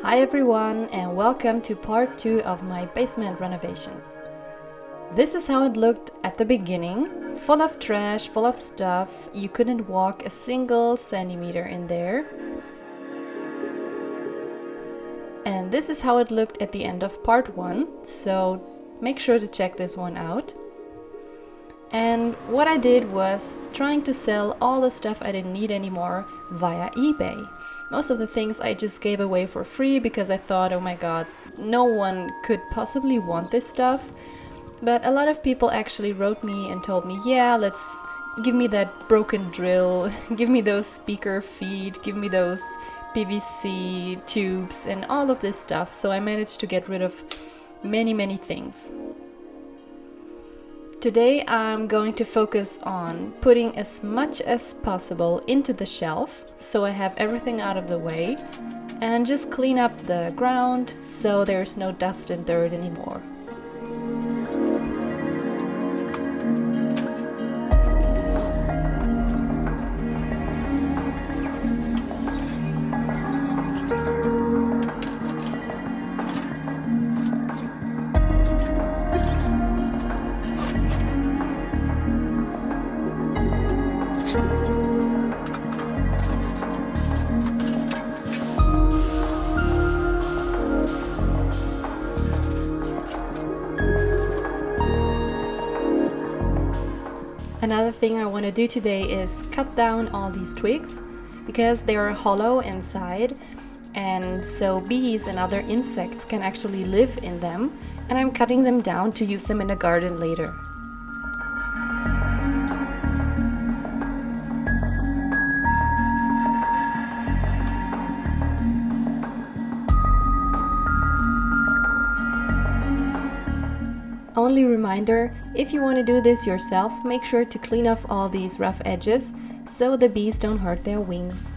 Hi everyone, and welcome to part 2 of my basement renovation. This is how it looked at the beginning, full of trash, full of stuff. You couldn't walk a single centimeter in there. And this is how it looked at the end of part 1, so make sure to check this one out. And what I did was trying to sell all the stuff I didn't need anymore via eBay. Most of the things I just gave away for free because I thought, oh my god, no one could possibly want this stuff. But a lot of people actually wrote me and told me, yeah, give me that broken drill, give me those speaker feet, give me those PVC tubes and all of this stuff. So I managed to get rid of many things. Today I'm going to focus on putting as much as possible into the shelf so I have everything out of the way and just clean up the ground so there's no dust and dirt anymore. Another thing I want to do today is cut down all these twigs because they are hollow inside, and so bees and other insects can actually live in them, and I'm cutting them down to use them in the garden later. Only reminder, if you want to do this yourself, make sure to clean off all these rough edges so the bees don't hurt their wings.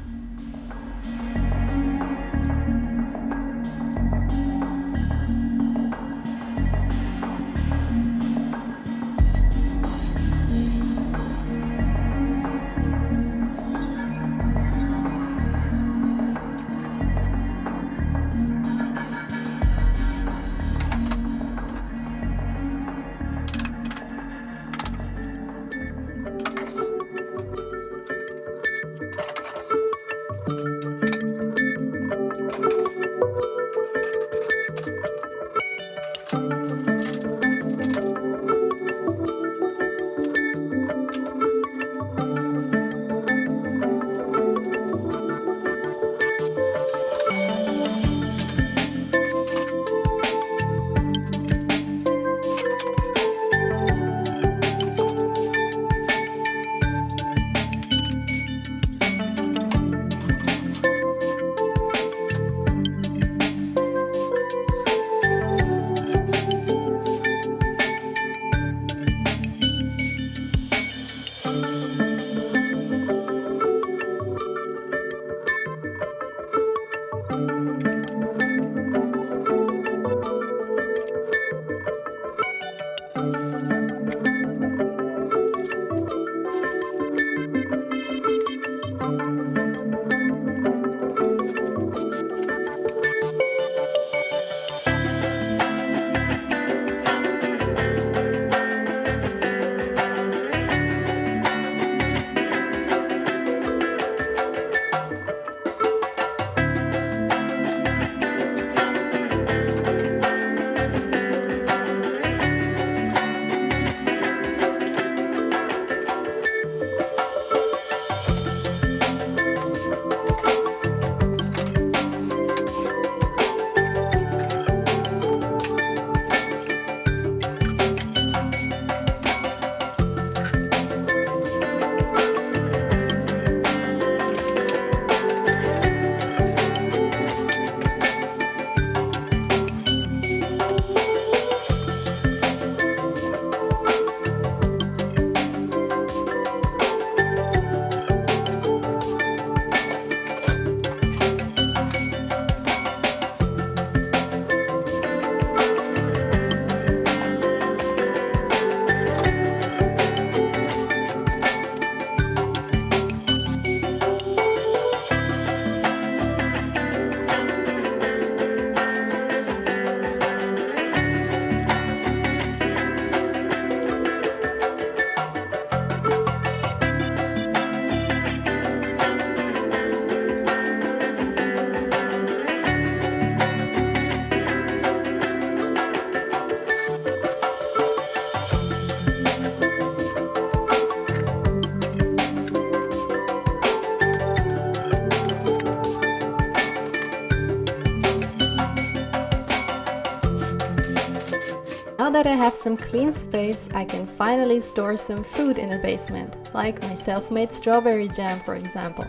that I have some clean space, I can finally store some food in the basement, like my self-made strawberry jam, for example.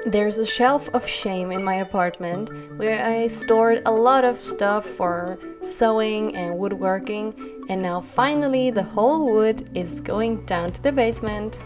There's a shelf of shame in my apartment where I stored a lot of stuff for sewing and woodworking, and now finally the whole wood is going down to the basement.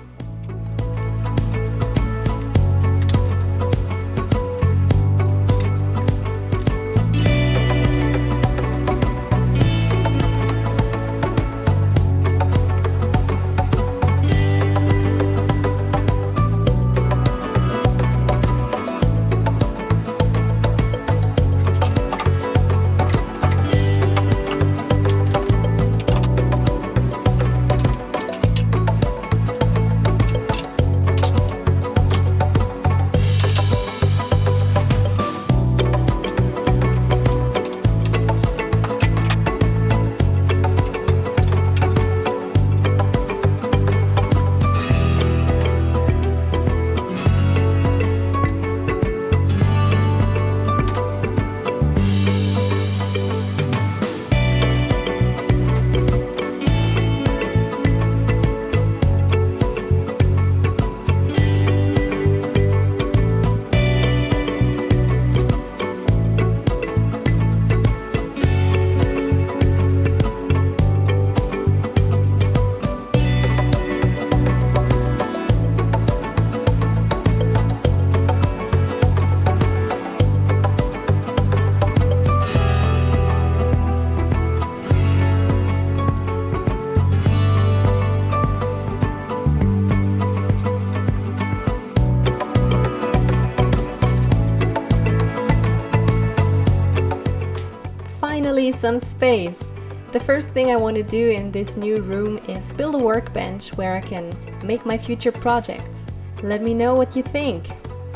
Finally, some space! The first thing I want to do in this new room is build a workbench where I can make my future projects. Let me know what you think.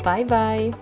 Bye bye!